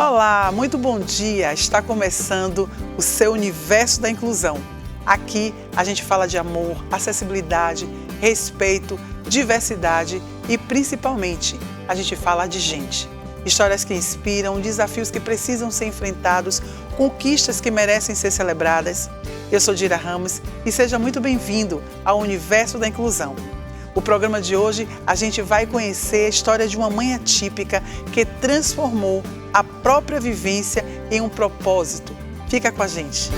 Olá, muito bom dia! Está começando o seu Universo da Inclusão. Aqui a gente fala de amor, acessibilidade, respeito, diversidade e principalmente a gente fala de gente. Histórias que inspiram, desafios que precisam ser enfrentados, conquistas que merecem ser celebradas. Eu sou Dira Ramos e seja muito bem-vindo ao Universo da Inclusão. O programa de hoje a gente vai conhecer a história de uma mãe atípica que transformou a própria vivência em um propósito. Fica com a gente.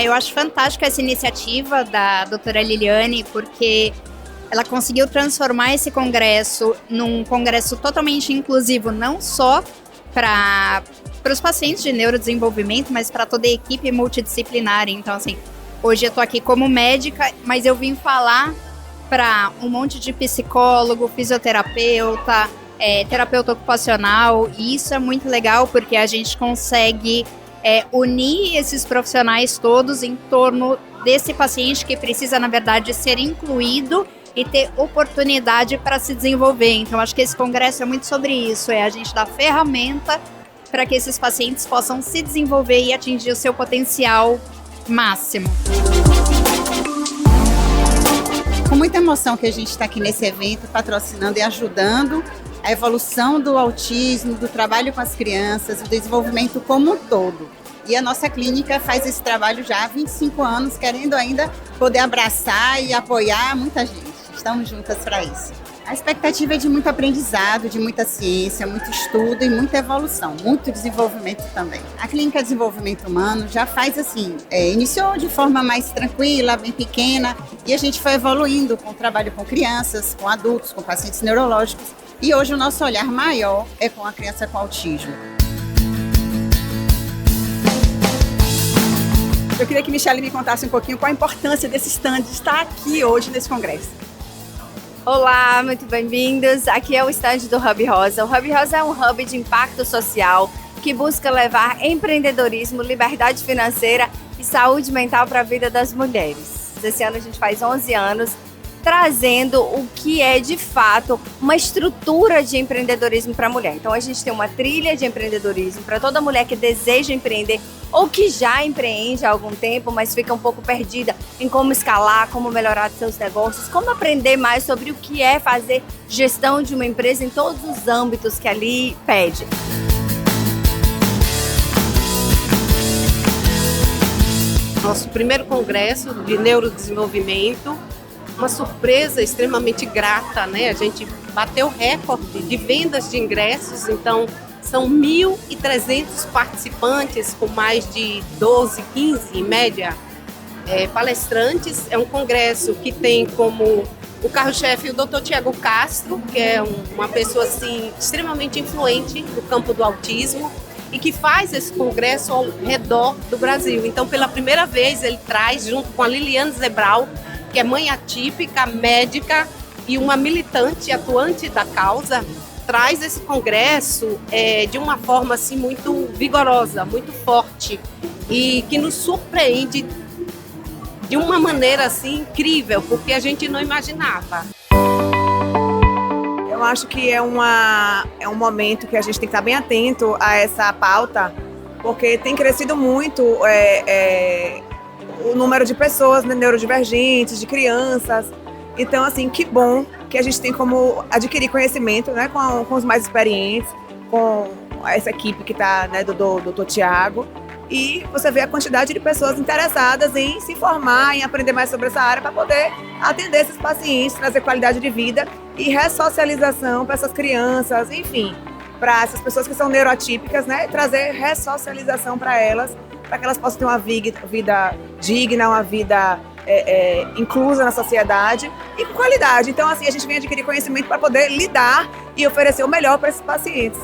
Eu acho fantástica essa iniciativa da doutora Liliane, porque ela conseguiu transformar esse congresso num congresso totalmente inclusivo, não só para os pacientes de neurodesenvolvimento, mas para toda a equipe multidisciplinar. Então, assim, hoje eu estou aqui como médica, mas eu vim falar para um monte de psicólogo, fisioterapeuta, terapeuta ocupacional, e isso é muito legal porque a gente consegue unir esses profissionais todos em torno desse paciente que precisa, na verdade, ser incluído e ter oportunidade para se desenvolver. Então, acho que esse congresso é muito sobre isso, a gente dar ferramenta para que esses pacientes possam se desenvolver e atingir o seu potencial máximo. Com muita emoção que a gente está aqui nesse evento, patrocinando e ajudando a evolução do autismo, do trabalho com as crianças, o desenvolvimento como um todo. E a nossa clínica faz esse trabalho já há 25 anos, querendo ainda poder abraçar e apoiar muita gente. Estamos juntas para isso. A expectativa é de muito aprendizado, de muita ciência, muito estudo e muita evolução, muito desenvolvimento também. A Clínica de Desenvolvimento Humano já faz assim, iniciou de forma mais tranquila, bem pequena, e a gente foi evoluindo com o trabalho com crianças, com adultos, com pacientes neurológicos, e hoje o nosso olhar maior é com a criança com autismo. Eu queria que Michele me contasse um pouquinho qual a importância desse stand de estar aqui hoje nesse congresso. Olá, muito bem-vindos. Aqui é o stand do Hub Rosa. O Hub Rosa é um hub de impacto social que busca levar empreendedorismo, liberdade financeira e saúde mental para a vida das mulheres. Esse ano a gente faz 11 anos, trazendo o que é, de fato, uma estrutura de empreendedorismo para a mulher. Então, a gente tem uma trilha de empreendedorismo para toda mulher que deseja empreender ou que já empreende há algum tempo, mas fica um pouco perdida em como escalar, como melhorar seus negócios, como aprender mais sobre o que é fazer gestão de uma empresa em todos os âmbitos que ali pede. Nosso primeiro congresso de neurodesenvolvimento, uma surpresa extremamente grata, né? A gente bateu recorde de vendas de ingressos, então são 1.300 participantes com mais de 12, 15 em média palestrantes. É um congresso que tem como o carro-chefe o Dr. Tiago Castro, que é uma pessoa assim, extremamente influente no campo do autismo e que faz esse congresso ao redor do Brasil. Então, pela primeira vez, ele traz, junto com a Liliane Zebral, que é mãe atípica, médica e uma militante atuante da causa, traz esse congresso de uma forma assim, muito vigorosa, muito forte e que nos surpreende de uma maneira assim, incrível, porque a gente não imaginava. Eu acho que é um momento que a gente tem que estar bem atento a essa pauta, porque tem crescido muito o número de pessoas neurodivergentes, de crianças. Então, assim, que bom que a gente tem como adquirir conhecimento, né, com os mais experientes, com essa equipe que está, né, do Dr. Tiago. E você vê a quantidade de pessoas interessadas em se formar, em aprender mais sobre essa área para poder atender esses pacientes, trazer qualidade de vida e ressocialização para essas crianças, enfim, para essas pessoas que são neuroatípicas, né, trazer ressocialização para elas, para que elas possam ter uma vida digna, uma vida inclusa na sociedade e com qualidade. Então, assim, a gente vem adquirir conhecimento para poder lidar e oferecer o melhor para esses pacientes.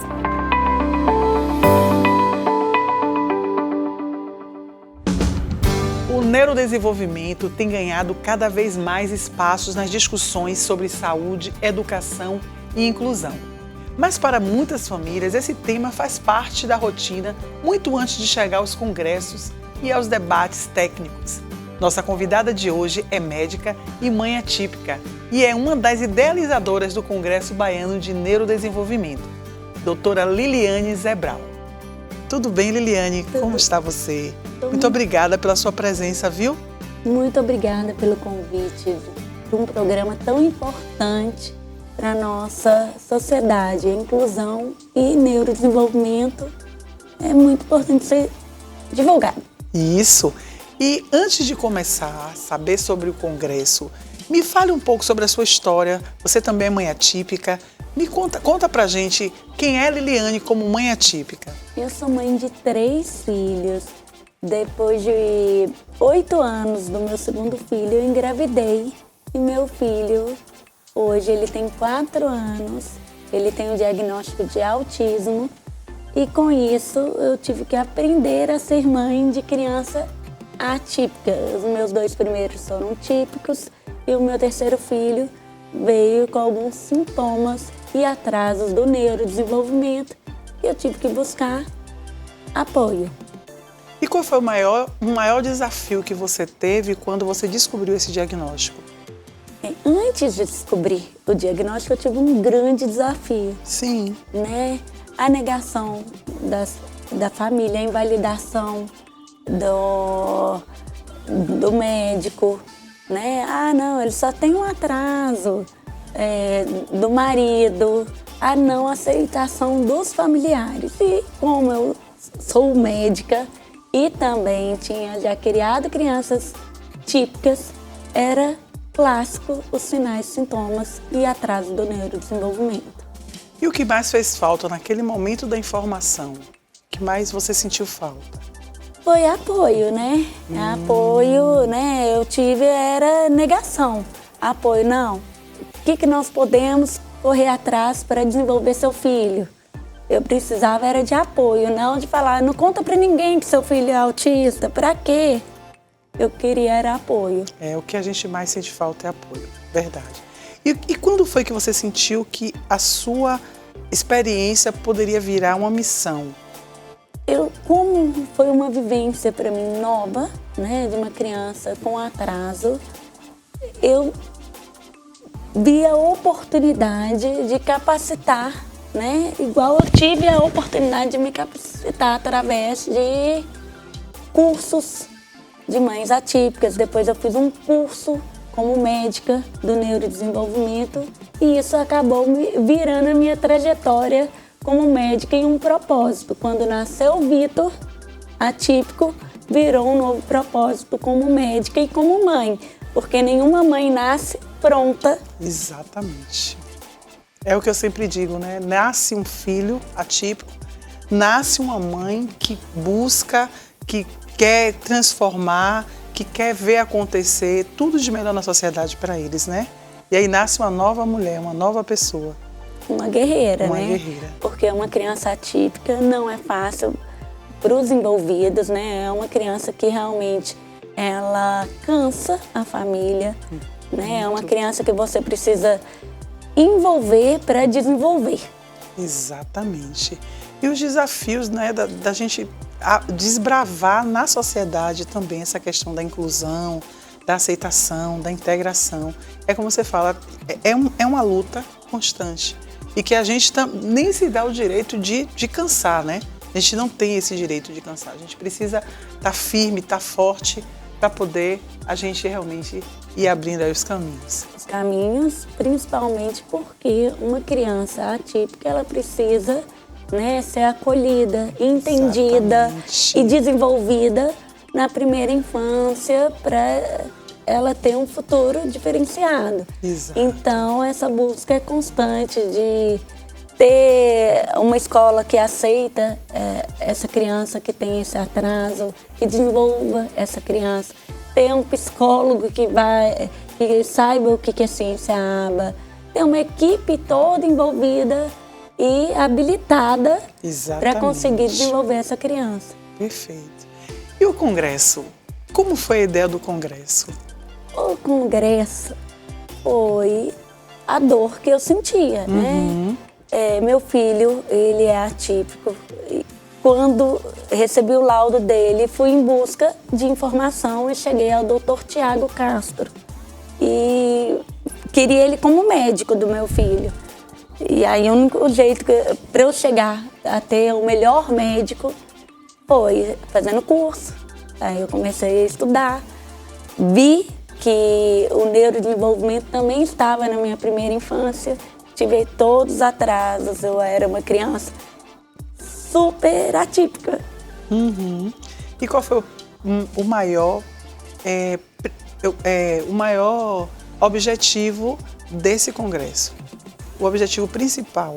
O neurodesenvolvimento tem ganhado cada vez mais espaços nas discussões sobre saúde, educação e inclusão. Mas para muitas famílias, esse tema faz parte da rotina muito antes de chegar aos congressos e aos debates técnicos. Nossa convidada de hoje é médica e mãe atípica e é uma das idealizadoras do Congresso Baiano de Neurodesenvolvimento, doutora Liliane Zebral. Tudo bem, Liliane? Como está você? Muito obrigada pela sua presença, viu? Muito obrigada pelo convite de um programa tão importante para a nossa sociedade. A inclusão e neurodesenvolvimento é muito importante ser divulgado. Isso. E antes de começar a saber sobre o Congresso, me fale um pouco sobre a sua história. Você também é mãe atípica. Me conta pra gente quem é Liliane como mãe atípica. Eu sou mãe de 3 filhos. Depois de 8 anos do meu segundo filho, eu engravidei. E meu filho, hoje, ele tem 4 anos. Ele tem o diagnóstico de autismo. E com isso, eu tive que aprender a ser mãe de criança atípica. Os meus 2 primeiros foram típicos e o meu terceiro filho veio com alguns sintomas e atrasos do neurodesenvolvimento e eu tive que buscar apoio. E qual foi o maior desafio que você teve quando você descobriu esse diagnóstico? Antes de descobrir o diagnóstico, eu tive um grande desafio. Sim. Né? A negação da família, a invalidação do médico, né? Ah, não, ele só tem um atraso do marido, a não aceitação dos familiares. E como eu sou médica e também tinha já criado crianças típicas, era clássico os sinais, sintomas e atraso do neurodesenvolvimento. E o que mais fez falta naquele momento da informação? O que mais você sentiu falta? Foi apoio, né? Apoio, né? Eu tive, era negação. Apoio, não. O que nós podemos correr atrás para desenvolver seu filho? Eu precisava era de apoio, não de falar, não conta para ninguém que seu filho é autista. Para quê? Eu queria era apoio. O que a gente mais sente falta é apoio, verdade. E quando foi que você sentiu que a sua experiência poderia virar uma missão? Como foi uma vivência para mim nova, né, de uma criança com atraso, eu vi a oportunidade de capacitar, né, igual eu tive a oportunidade de me capacitar através de cursos de mães atípicas. Depois eu fiz um curso como médica do neurodesenvolvimento e isso acabou virando a minha trajetória como médica em um propósito. Quando nasceu o Vitor, atípico, virou um novo propósito como médica e como mãe, porque nenhuma mãe nasce pronta. Exatamente. É o que eu sempre digo, né? Nasce um filho atípico, nasce uma mãe que busca, que quer transformar, que quer ver acontecer tudo de melhor na sociedade para eles, né? E aí nasce uma nova mulher, uma nova pessoa. Uma guerreira, uma né? Guerreira. Porque uma criança atípica não é fácil para os envolvidos, né? É uma criança que realmente ela cansa a família, né? É uma criança que você precisa envolver para desenvolver. Exatamente. E os desafios, né, da gente desbravar na sociedade também essa questão da inclusão, da aceitação, da integração. É como você fala, é uma luta constante. E que a gente nem se dá o direito de cansar, né? A gente não tem esse direito de cansar. A gente precisa estar firme, estar forte para poder a gente realmente ir abrindo aí os caminhos. Os caminhos, principalmente porque uma criança atípica, ela precisa, né, ser acolhida, entendida. Exatamente. E desenvolvida na primeira infância para ela ter um futuro diferenciado. Exato. Então, essa busca é constante de ter uma escola que aceita essa criança que tem esse atraso, que desenvolva essa criança, ter um psicólogo que saiba o que é ciência ABA, ter uma equipe toda envolvida e habilitada para conseguir desenvolver essa criança. Perfeito. E o Congresso? Como foi a ideia do Congresso? O Congresso foi a dor que eu sentia, né? Meu filho, ele é atípico quando recebi o laudo dele, fui em busca de informação e cheguei ao Dr. Tiago Castro. E queria ele como médico do meu filho. E aí o único jeito para eu chegar a ter o melhor médico foi fazendo curso. Aí eu comecei a estudar. Vi que o neurodesenvolvimento também estava na minha primeira infância. Tive todos os atrasos, eu era uma criança super atípica. Uhum. E qual foi o maior objetivo desse congresso? O objetivo principal?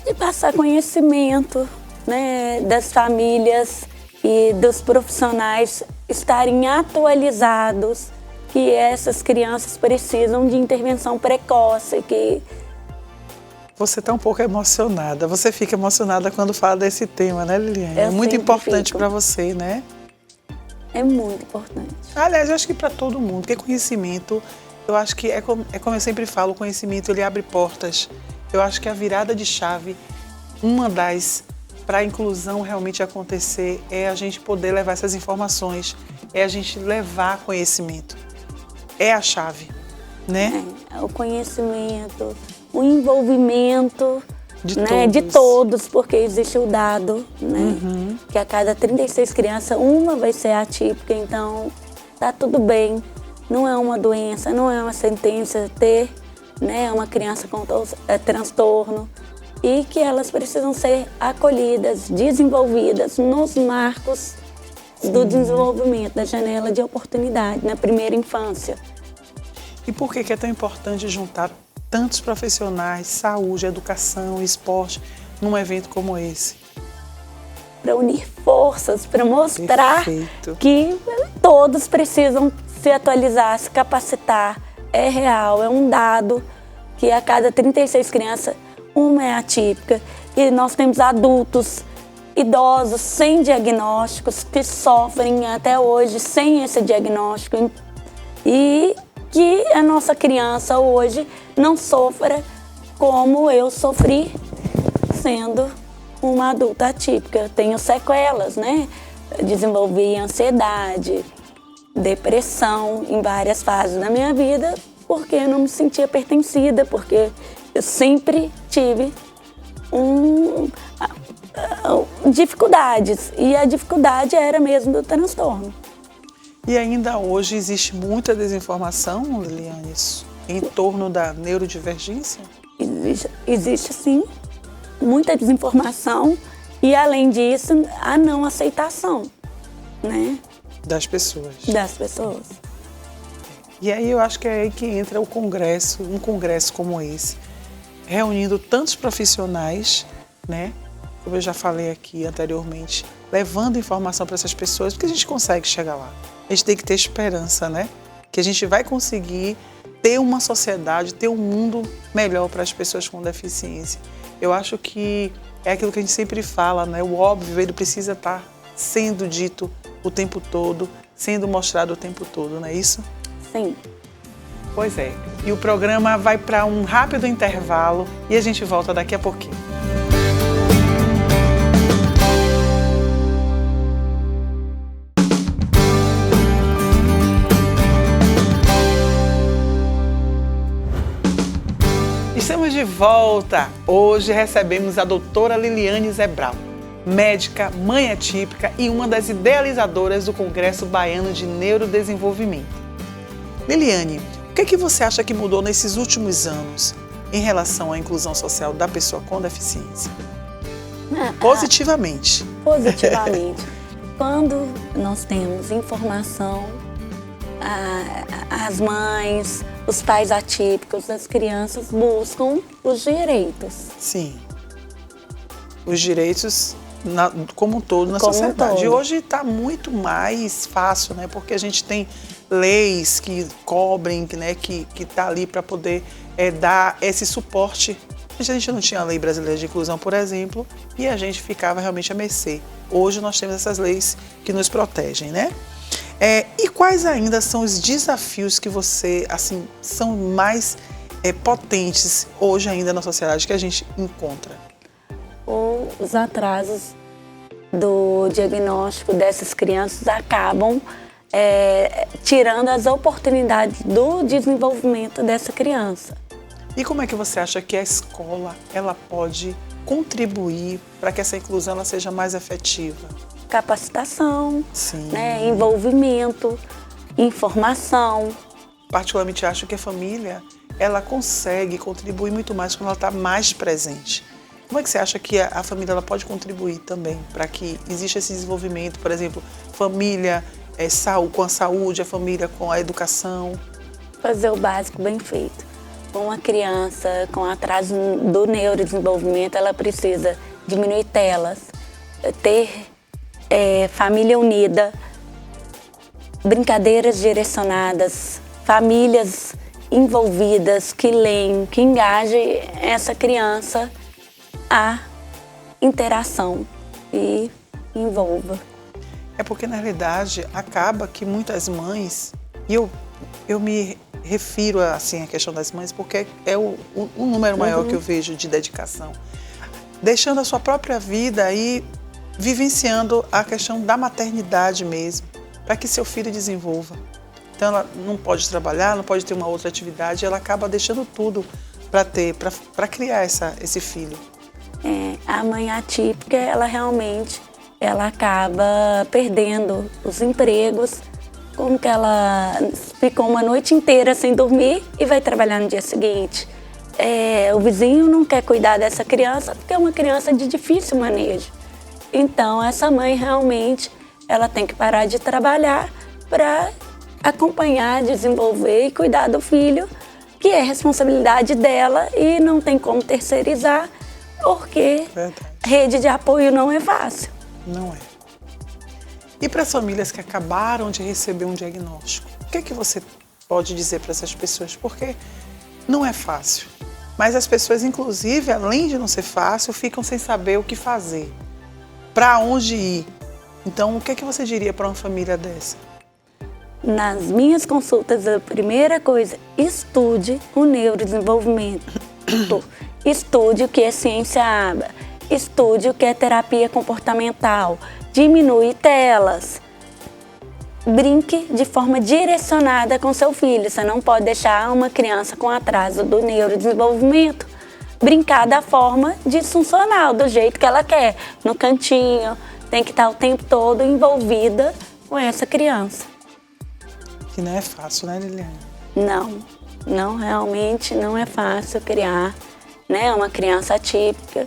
De passar conhecimento, né, das famílias e dos profissionais estarem atualizados, que essas crianças precisam de intervenção precoce, que... Você está um pouco emocionada. Você fica emocionada quando fala desse tema, né, Liliane? Eu é muito sempre importante fico. para você, né? É muito importante. Aliás, eu acho que para todo mundo, porque conhecimento, eu acho que é como eu sempre falo, o conhecimento ele abre portas. Eu acho que a virada de chave, uma das para a inclusão realmente acontecer, é a gente poder levar essas informações, é a gente levar conhecimento. É a chave, né? É o conhecimento, o envolvimento De né, todos. de todos, porque existe o dado, né? Que a cada 36 crianças, uma vai ser atípica, então tá tudo bem. Não é uma doença, não é uma sentença ter, né, uma criança com transtorno, e que elas precisam ser acolhidas, desenvolvidas nos marcos do desenvolvimento, da janela de oportunidade, na primeira infância. E por que é tão importante juntar tantos profissionais, saúde, educação, esporte, num evento como esse? Para unir forças, para mostrar Perfeito. que todos precisam se atualizar, se capacitar. É real, é um dado que a cada 36 crianças, uma é atípica. E nós temos adultos, idosos sem diagnósticos, que sofrem até hoje sem esse diagnóstico. E que a nossa criança hoje não sofra como eu sofri sendo uma adulta atípica. Eu tenho sequelas, né? Desenvolvi ansiedade, depressão em várias fases da minha vida, porque eu não me sentia pertencida, porque eu sempre tive dificuldades, e a dificuldade era mesmo do transtorno. E ainda hoje existe muita desinformação, Liliane, em torno da neurodivergência? Existe sim, muita desinformação e, além disso, a não aceitação, né? Das pessoas. Das pessoas. E aí eu acho que é aí que entra o congresso, um congresso como esse, reunindo tantos profissionais, né? Como eu já falei aqui anteriormente, levando informação para essas pessoas, porque a gente consegue chegar lá. A gente tem que ter esperança, né? Que a gente vai conseguir ter uma sociedade, ter um mundo melhor para as pessoas com deficiência. Eu acho que é aquilo que a gente sempre fala, né? O óbvio, ele precisa estar sendo dito o tempo todo, sendo mostrado o tempo todo, não é isso? Sim. Pois é. E o programa vai para um rápido intervalo e a gente volta daqui a pouquinho. Estamos de volta! Hoje recebemos a doutora Liliane Zebral, médica, mãe atípica e uma das idealizadoras do Congresso Baiano de Neurodesenvolvimento. Liliane, o que você acha que mudou nesses últimos anos em relação à inclusão social da pessoa com deficiência? Positivamente. Positivamente. Quando nós temos informação, as mães, os pais atípicos, as crianças buscam os direitos. Sim. Os direitos como um todo na sociedade. E hoje está muito mais fácil, né? Porque a gente tem leis que cobrem, né? Que está ali para poder dar esse suporte. A gente não tinha a Lei Brasileira de Inclusão, por exemplo, e a gente ficava realmente à mercê. Hoje nós temos essas leis que nos protegem, né? E quais ainda são os desafios que você, assim, são mais potentes hoje ainda na sociedade que a gente encontra? Ou os atrasos do diagnóstico dessas crianças acabam tirando as oportunidades do desenvolvimento dessa criança. E como é que você acha que a escola ela pode contribuir para que essa inclusão ela seja mais efetiva? Capacitação, Sim. né, envolvimento, informação. Particularmente acho que a família ela consegue contribuir muito mais quando ela está mais presente. Como é que você acha que a família ela pode contribuir também para que exista esse desenvolvimento, por exemplo, família com a saúde, a família com a educação? Fazer o básico bem feito. Uma criança com atraso do neurodesenvolvimento, ela precisa diminuir telas, ter família unida, brincadeiras direcionadas, famílias envolvidas, que leem, que engajem essa criança a interação e envolva. É porque, na realidade, acaba que muitas mães, e eu me refiro assim, à questão das mães, porque é o número maior que eu vejo de dedicação, deixando a sua própria vida e vivenciando a questão da maternidade mesmo, para que seu filho desenvolva. Então, ela não pode trabalhar, não pode ter uma outra atividade, ela acaba deixando tudo para criar esse filho. A mãe atípica, ela realmente acaba perdendo os empregos, como que ela ficou uma noite inteira sem dormir e vai trabalhar no dia seguinte. O vizinho não quer cuidar dessa criança porque é uma criança de difícil manejo. Então, essa mãe realmente ela tem que parar de trabalhar para acompanhar, desenvolver e cuidar do filho, que é responsabilidade dela e não tem como terceirizar, porque rede de apoio não é fácil. Não é. E para as famílias que acabaram de receber um diagnóstico, o que é que você pode dizer para essas pessoas? Porque não é fácil. Mas as pessoas, inclusive, além de não ser fácil, ficam sem saber o que fazer, para onde ir. Então, o que é que você diria para uma família dessa? Nas minhas consultas, a primeira coisa, estude o neurodesenvolvimento. Estude o que é ciência ABA. Estude o que é terapia comportamental. Diminui telas. Brinque de forma direcionada com seu filho. Você não pode deixar uma criança com atraso do neurodesenvolvimento brincar da forma disfuncional, do jeito que ela quer, no cantinho. Tem que estar o tempo todo envolvida com essa criança. Que não é fácil, né, Liliane? Não, realmente não é fácil criar, né, uma criança atípica,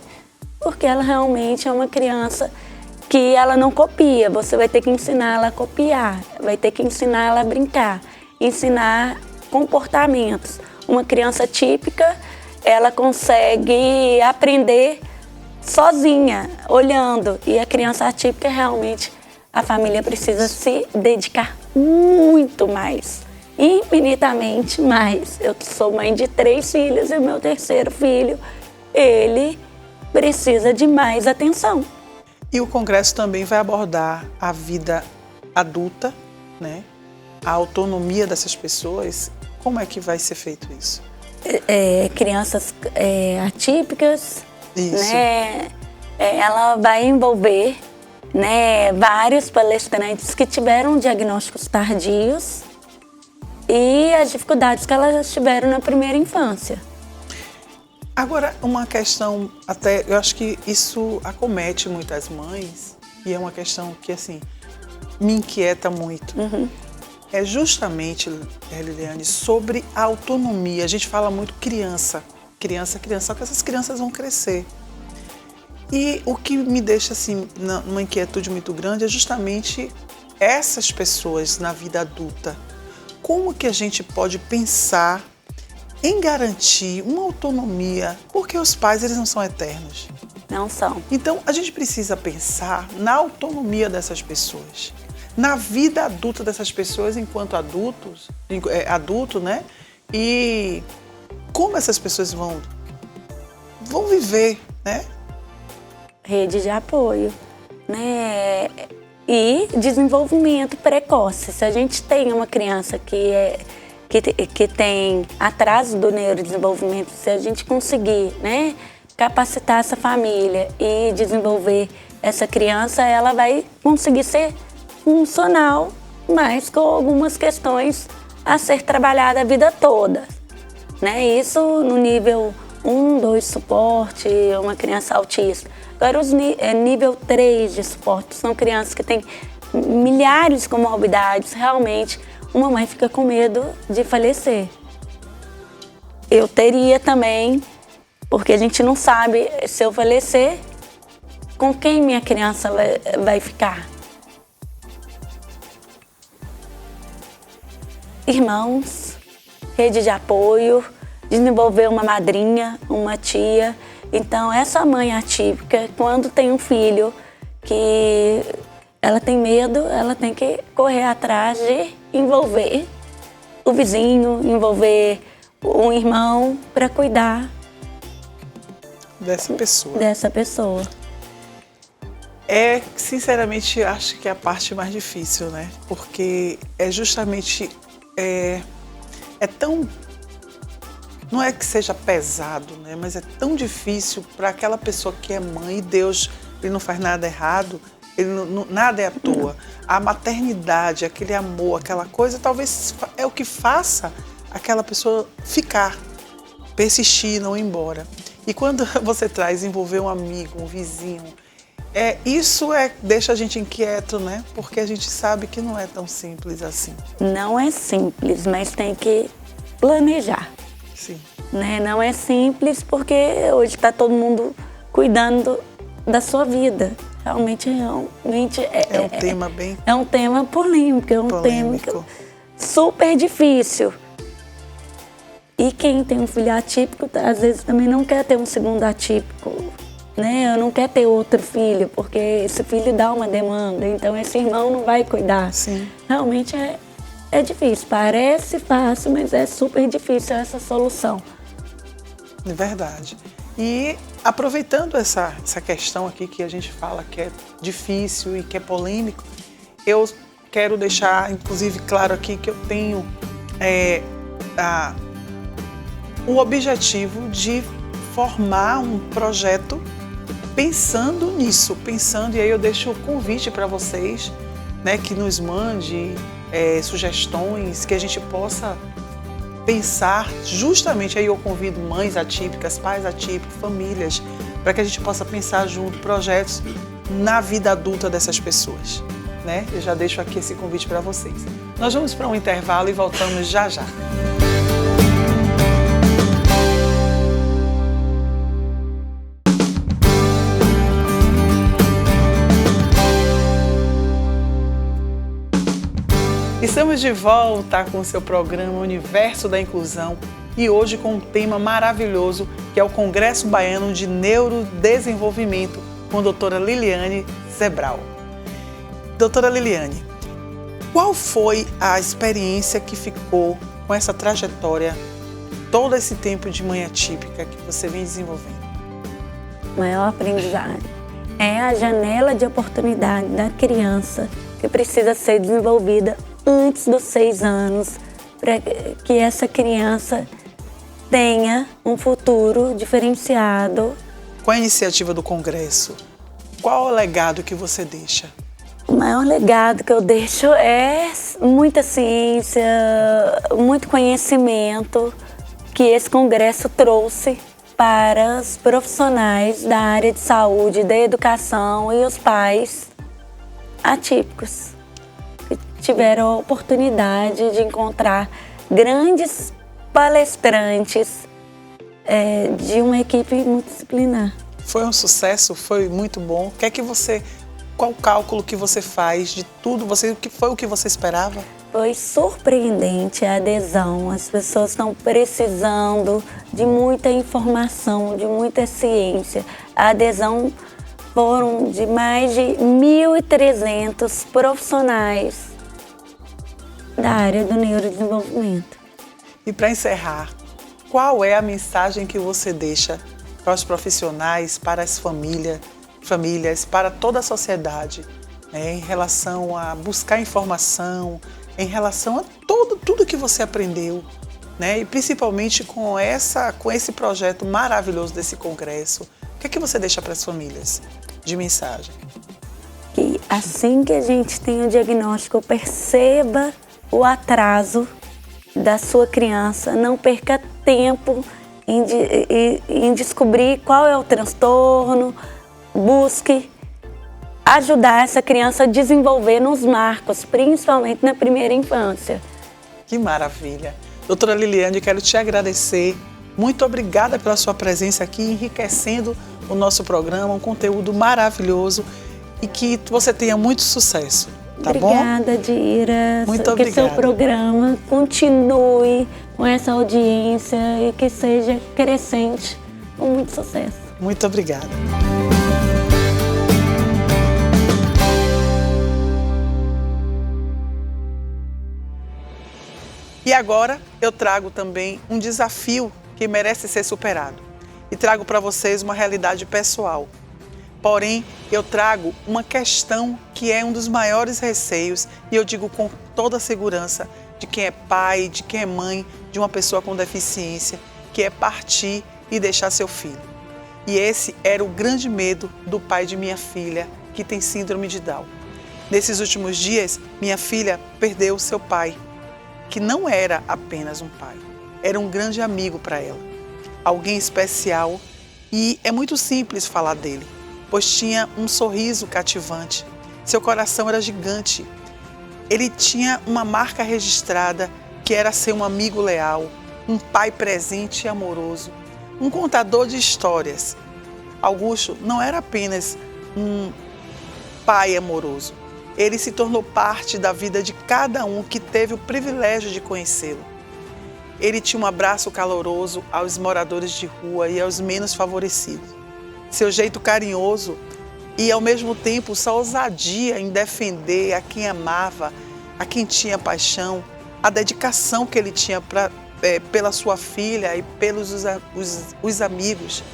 porque ela realmente é uma criança que ela não copia. Você vai ter que ensinar ela a copiar, vai ter que ensinar ela a brincar, ensinar comportamentos. Uma criança típica, ela consegue aprender sozinha, olhando. E a criança atípica, realmente, a família precisa se dedicar muito mais, infinitamente mais. Eu sou mãe de 3 filhos e o meu terceiro filho, ele precisa de mais atenção. E o Congresso também vai abordar a vida adulta, né? A autonomia dessas pessoas. Como é que vai ser feito isso? Crianças atípicas, Isso. né? Ela vai envolver, né, vários palestrantes que tiveram diagnósticos tardios e as dificuldades que elas tiveram na primeira infância. Agora, uma questão, até eu acho que isso acomete muitas mães e é uma questão que, assim, me inquieta muito. É justamente, Liliane, sobre a autonomia. A gente fala muito criança, só que essas crianças vão crescer. E o que me deixa, assim, numa inquietude muito grande é justamente essas pessoas na vida adulta. Como que a gente pode pensar em garantir uma autonomia, porque os pais, eles não são eternos. Não são. Então, a gente precisa pensar na autonomia dessas pessoas, na vida adulta dessas pessoas enquanto adulto, né? E como essas pessoas vão viver, né? Rede de apoio, né? E desenvolvimento precoce. Se a gente tem uma criança que tem atraso do neurodesenvolvimento, se a gente conseguir, né, capacitar essa família e desenvolver essa criança ela vai conseguir ser funcional, mas com algumas questões a ser trabalhada a vida toda, né? Isso no nível 1, 2 suporte, uma criança autista. Agora nível 3 de suporte são crianças que têm milhares de comorbidades, realmente uma mãe fica com medo de falecer. Eu teria também, porque a gente não sabe se eu falecer, com quem minha criança vai ficar. Irmãos, rede de apoio, desenvolver uma madrinha, uma tia. Então, essa mãe atípica, quando tem um filho que ela tem medo, ela tem que correr atrás de envolver o vizinho, envolver um irmão para cuidar dessa pessoa. Sinceramente, acho que é a parte mais difícil, né? Porque é justamente tão, não é que seja pesado, né? Mas é tão difícil para aquela pessoa que é mãe, e Deus, ele não faz nada errado, nada é à toa. A maternidade, aquele amor, aquela coisa, talvez é o que faça aquela pessoa ficar, persistir, não ir embora. E quando você traz envolver um amigo, um vizinho, isso deixa a gente inquieto, né? Porque a gente sabe que não é tão simples assim. Não é simples, mas tem que planejar. Sim. Né? Não é simples porque hoje está todo mundo cuidando da sua vida. Realmente é um tema bem... É um tema polêmico, é um tema super difícil. E quem tem um filho atípico, às vezes também não quer ter um segundo atípico, né? Não quer ter outro filho, porque esse filho dá uma demanda, então esse irmão não vai cuidar. Sim. Realmente é difícil, parece fácil, mas é super difícil essa solução. É verdade. E aproveitando essa questão aqui que a gente fala que é difícil e que é polêmico, eu quero deixar, inclusive, claro aqui que eu tenho o objetivo de formar um projeto pensando nisso, e aí eu deixo o convite para vocês, né, que nos mande sugestões, que a gente possa pensar justamente, aí eu convido mães atípicas, pais atípicos, famílias, para que a gente possa pensar junto projetos na vida adulta dessas pessoas, né? Eu já deixo aqui esse convite para vocês. Nós vamos para um intervalo e voltamos já já. Estamos de volta com o seu programa Universo da Inclusão e hoje com um tema maravilhoso que é o Congresso Baiano de Neurodesenvolvimento com a doutora Liliane Zebral. Doutora Liliane, qual foi a experiência que ficou com essa trajetória, todo esse tempo de mãe atípica que você vem desenvolvendo? O maior aprendizado é a janela de oportunidade da criança que precisa ser desenvolvida antes dos 6 anos, para que essa criança tenha um futuro diferenciado. Com a iniciativa do Congresso, qual é o legado que você deixa? O maior legado que eu deixo é muita ciência, muito conhecimento que esse Congresso trouxe para os profissionais da área de saúde, da educação e os pais atípicos. Tiveram a oportunidade de encontrar grandes palestrantes de uma equipe multidisciplinar. Foi um sucesso, foi muito bom. Qual o cálculo que você faz de tudo? Foi o que você esperava? Foi surpreendente a adesão. As pessoas estão precisando de muita informação, de muita ciência. A adesão foram de mais de 1.300 profissionais da área do neurodesenvolvimento. E para encerrar, qual é a mensagem que você deixa para os profissionais, para as famílias, para toda a sociedade, né, em relação a buscar informação, em relação a tudo que você aprendeu, né, e principalmente com esse projeto maravilhoso desse congresso? O que é que você deixa para as famílias? de mensagem. Que assim que a gente tem o diagnóstico, perceba o atraso da sua criança, não perca tempo em descobrir qual é o transtorno, busque ajudar essa criança a desenvolver nos marcos, principalmente na primeira infância. Que maravilha! Doutora Liliane, quero te agradecer. Muito obrigada pela sua presença aqui, enriquecendo o nosso programa, um conteúdo maravilhoso e que você tenha muito sucesso, tá bom? Obrigada, Dira. Muito obrigada. Que seu obrigada. programa continue com essa audiência e que seja crescente, com muito sucesso. Muito obrigada. E agora eu trago também um desafio que merece ser superado. E trago para vocês uma realidade pessoal. Porém, eu trago uma questão que é um dos maiores receios, e eu digo com toda a segurança, de quem é pai, de quem é mãe, de uma pessoa com deficiência, que é partir e deixar seu filho. E esse era o grande medo do pai de minha filha, que tem síndrome de Down. Nesses últimos dias, minha filha perdeu seu pai, que não era apenas um pai, era um grande amigo para ela, alguém especial, e é muito simples falar dele, pois tinha um sorriso cativante, seu coração era gigante, ele tinha uma marca registrada que era ser um amigo leal, um pai presente e amoroso, um contador de histórias. Augusto não era apenas um pai amoroso, ele se tornou parte da vida de cada um que teve o privilégio de conhecê-lo. Ele tinha um abraço caloroso aos moradores de rua e aos menos favorecidos. Seu jeito carinhoso e, ao mesmo tempo, sua ousadia em defender a quem amava, a quem tinha paixão, a dedicação que ele tinha pela sua filha e pelos os amigos,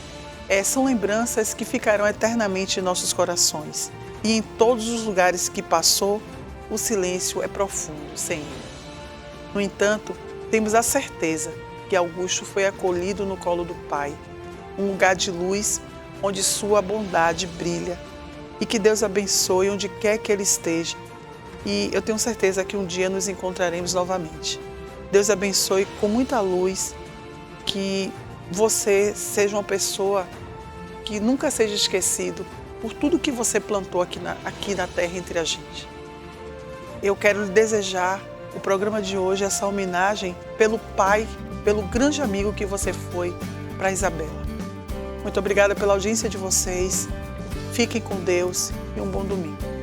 são lembranças que ficarão eternamente em nossos corações. E em todos os lugares que passou, o silêncio é profundo, sem ele. No entanto, temos a certeza que Augusto foi acolhido no colo do Pai, um lugar de luz onde sua bondade brilha, e que Deus abençoe onde quer que ele esteja. E eu tenho certeza que um dia nos encontraremos novamente. Deus abençoe com muita luz, que você seja uma pessoa que nunca seja esquecido por tudo que você plantou aqui na terra entre a gente. Eu quero lhe desejar o programa de hoje, essa homenagem pelo pai, pelo grande amigo que você foi para Isabela. Muito obrigada pela audiência de vocês. Fiquem com Deus e um bom domingo.